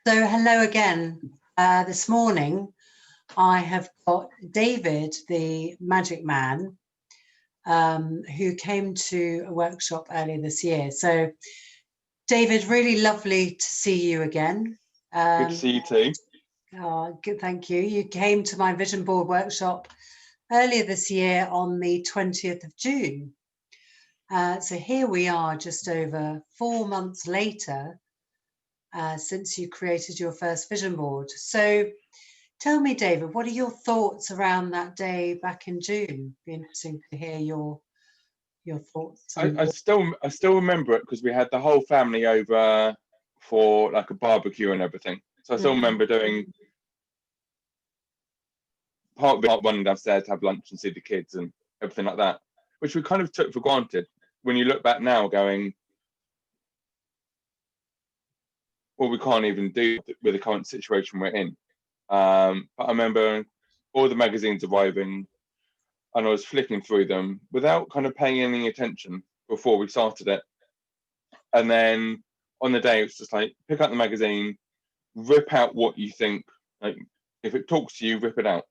So hello again. This morning I have got David, the magic man, who came to a workshop earlier this year. So David, really lovely to see you again. Good to see you too. Good, thank you. You came to my vision board workshop earlier this year on the 20th of June. So here we are just over 4 months later since you created your first vision board. So tell me, David, what are your thoughts around that day back in June? Be interesting to hear your thoughts. I still remember it because we had the whole family over for like a barbecue and everything. So I still remember doing part one downstairs to have lunch and see the kids and everything like that, which we kind of took for granted. When you look back now, going, well, we can't even do with the current situation we're in. But I remember all the magazines arriving, and I was flicking through them without kind of paying any attention before we started it. And then on the day, it's just like, pick up the magazine, rip out what you think. Like, if it talks to you, rip it out.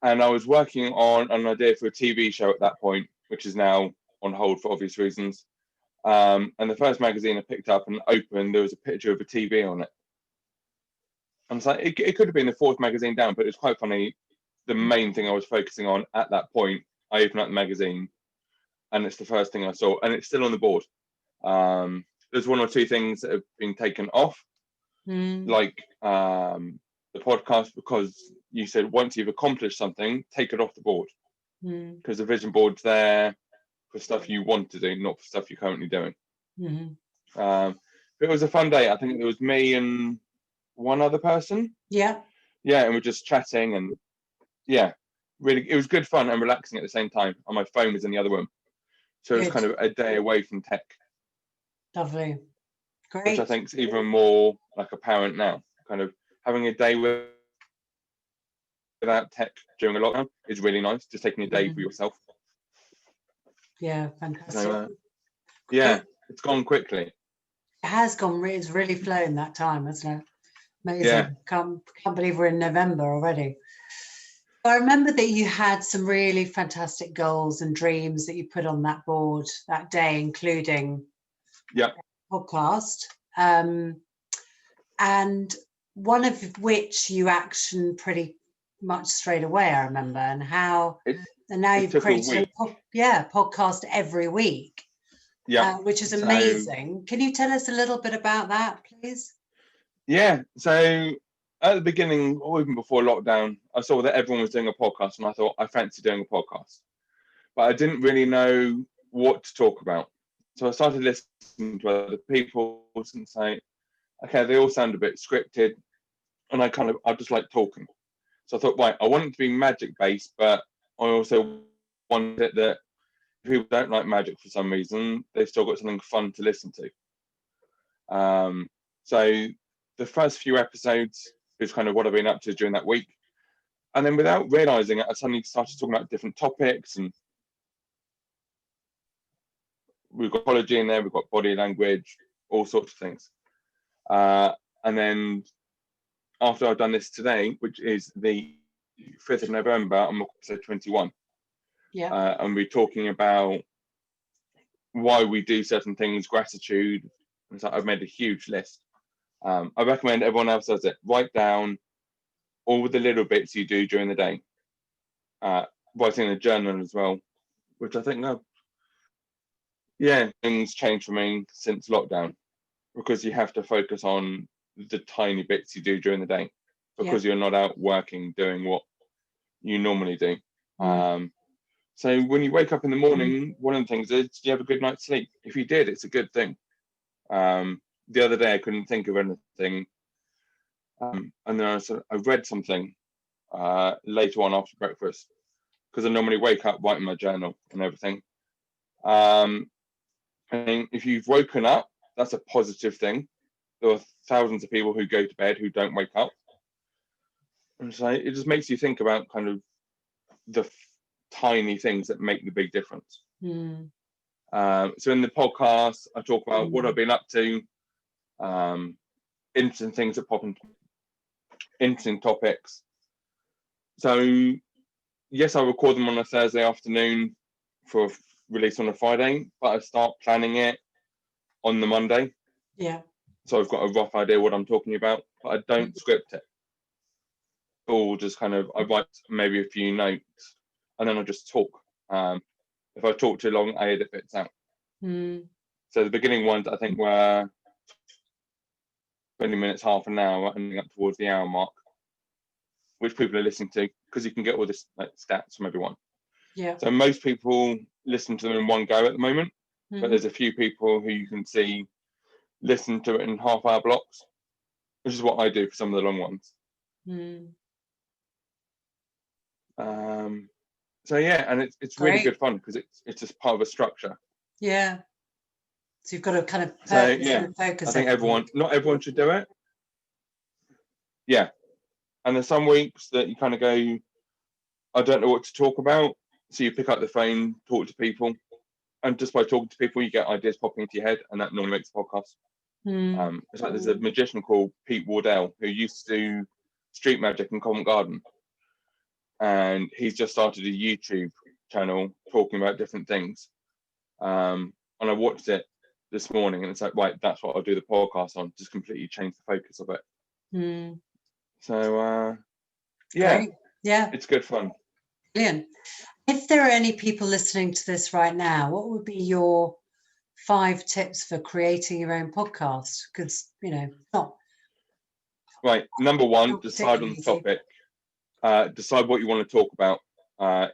And I was working on an idea for a TV show at that point, which is now on hold for obvious reasons. And the first magazine I picked up and opened, there was a picture of a TV on it. I was like, it could have been the fourth magazine down, but it's quite funny. The main thing I was focusing on at that point, I opened up the magazine and it's the first thing I saw, and it's still on the board. There's one or two things that have been taken off, like the podcast, because you said once you've accomplished something, take it off the board. Because the vision board's there for stuff you want to do, not for stuff you're currently doing. But it was a fun day. I think it was me and one other person. Yeah, and we're just chatting, and really, it was good fun and relaxing at the same time. And my phone was in the other room, so it was kind of a day away from tech. Lovely, great. Which I think is even more like apparent now. Kind of having a day without tech during a lockdown is really nice. Just taking a day for yourself. Yeah, fantastic. So, it's gone quickly. It has gone. It's really flown that time, hasn't it? Amazing. Can't believe we're in November already. I remember that you had some really fantastic goals and dreams that you put on that board that day, including podcast, and one of which you actioned pretty much straight away, I remember, and now you've created a podcast every week, which is amazing. Can you tell us a little bit about that, please? Yeah, so at the beginning, or even before lockdown, I saw that everyone was doing a podcast, and I thought, I fancy doing a podcast. But I didn't really know what to talk about. So I started listening to other people and say, okay, they all sound a bit scripted, and I just like talking. So I thought, right, I want it to be magic-based, but I also want it that if people don't like magic for some reason, they've still got something fun to listen to. So the first few episodes is kind of what I've been up to during that week. And then without realizing it, I suddenly started talking about different topics, and we've got psychology in there, we've got body language, all sorts of things. And then after I've done this today, which is the 5th of November, I'm on episode 21. And we're talking about why we do certain things, gratitude. And so I've made a huge list. I recommend everyone else does it. Write down all the little bits you do during the day. Writing in a journal as well, which I think, things changed for me since lockdown, because you have to focus on the tiny bits you do during the day, because you're not out working doing what you normally do. So when you wake up in the morning, one of the things is, do you have a good night's sleep? If you did, it's a good thing. The other day I couldn't think of anything, and then I read something later on after breakfast, because I normally wake up, write in my journal and everything. And if you've woken up, that's a positive thing. There are thousands of people who go to bed who don't wake up, and so it just makes you think about kind of the tiny things that make the big difference. So in the podcast, I talk about what I've been up to, interesting things that pop in, interesting topics. So yes, I record them on a Thursday afternoon for release on a Friday, but I start planning it on the Monday. Yeah. So I've got a rough idea what I'm talking about, but I don't script it. All just kind of, I write maybe a few notes and then I just talk. If I talk too long, I edit bits out. So the beginning ones, I think, were 20 minutes, half an hour, ending up towards the hour mark, which people are listening to, because you can get all this like stats from everyone. Yeah. So most people listen to them in one go at the moment, but there's a few people who you can see listen to it in half-hour blocks, which is what I do for some of the long ones. So yeah, and it's really good fun because it's just part of a structure. Yeah. So you've got to kind of focus. I think not everyone should do it. Yeah, and there's some weeks that you kind of go, I don't know what to talk about, so you pick up the phone, talk to people, and just by talking to people, you get ideas popping into your head, and that normally makes a podcast. It's like there's a magician called Pete Wardell who used to do street magic in Covent Garden, and he's just started a YouTube channel talking about different things. And I watched it this morning, and it's like, right, that's what I'll do the podcast on. Just completely change the focus of it. So yeah, it's good fun. Brilliant. If there are any people listening to this right now, what would be your 5 tips for creating your own podcast? Because not right. Number 1, decide on the topic. Decide what you want to talk about.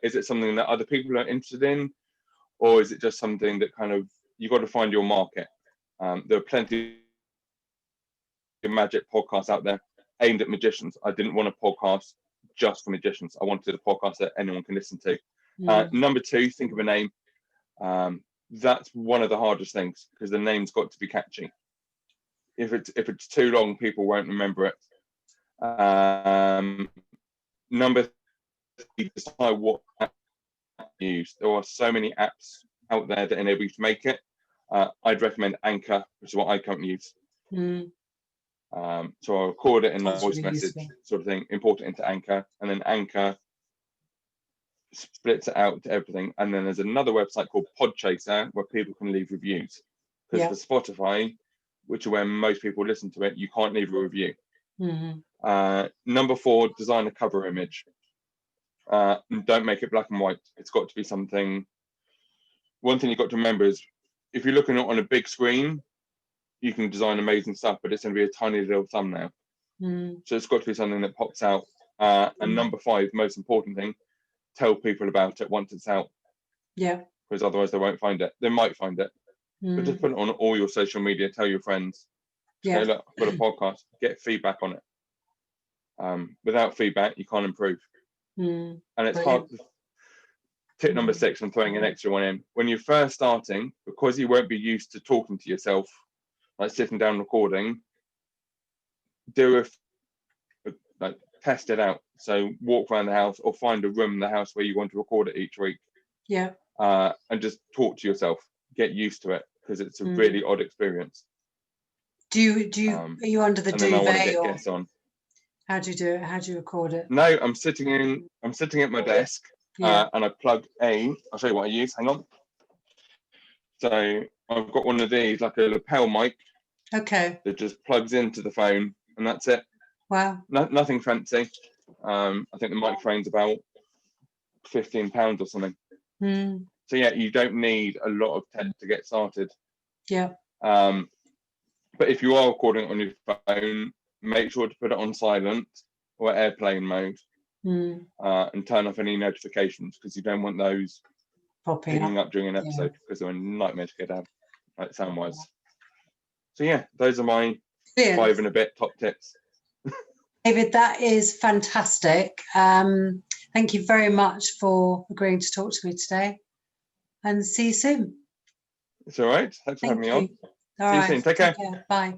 Is it something that other people are interested in, or is it just something that kind of, you got to find your market? There are plenty of magic podcasts out there aimed at magicians. I didn't want a podcast just for magicians. I wanted a podcast that anyone can listen to. Number 2, think of a name. That's one of the hardest things, because the name's got to be catchy. If it's too long, people won't remember it. Number 3, decide what app to use. There are so many apps out there that enable you to make it. I'd recommend Anchor, which is what I currently use. So I'll record it in a voice message sort of thing, import it into Anchor, and then Anchor splits it out to everything. And then there's another website called Podchaser where people can leave reviews. Because for Spotify, which are where most people listen to it, you can't leave a review. Number 4, design a cover image. Don't make it black and white. It's got to be something. One thing you've got to remember is, if you're looking on a big screen, you can design amazing stuff, but it's going to be a tiny little thumbnail. So it's got to be something that pops out. And number 5, most important thing, tell people about it once it's out. Yeah. Because otherwise they won't find it. They might find it, but just put it on all your social media. Tell your friends. Say, look, I've got a podcast. Get feedback on it. Without feedback, you can't improve. And it's hard. Tip number 6, I'm throwing an extra one in. When you're first starting, because you won't be used to talking to yourself, like sitting down recording, test it out. So walk around the house or find a room in the house where you want to record it each week. Yeah. And just talk to yourself. Get used to it, because it's a really odd experience. Do you are you under the duvet? I want to get guests on. How do you do it? How do you record it? No, I'm sitting at my desk, and I plug I'll show you what I use. Hang on. So I've got one of these, like a lapel mic. Okay. That just plugs into the phone, and that's it. Wow. Nothing fancy. I think the microphone's about £15 or something. So yeah, you don't need a lot of tech to get started. Yeah. But if you are recording on your phone, make sure to put it on silent or airplane mode, and turn off any notifications, because you don't want those picking up during an episode, because they're a nightmare to get out, like sound wise. So yeah, those are my 5 and a bit top tips. David, that is fantastic. Thank you very much for agreeing to talk to me today, and see you soon. It's all right. Thanks for having me on. See you soon. Take care. Bye.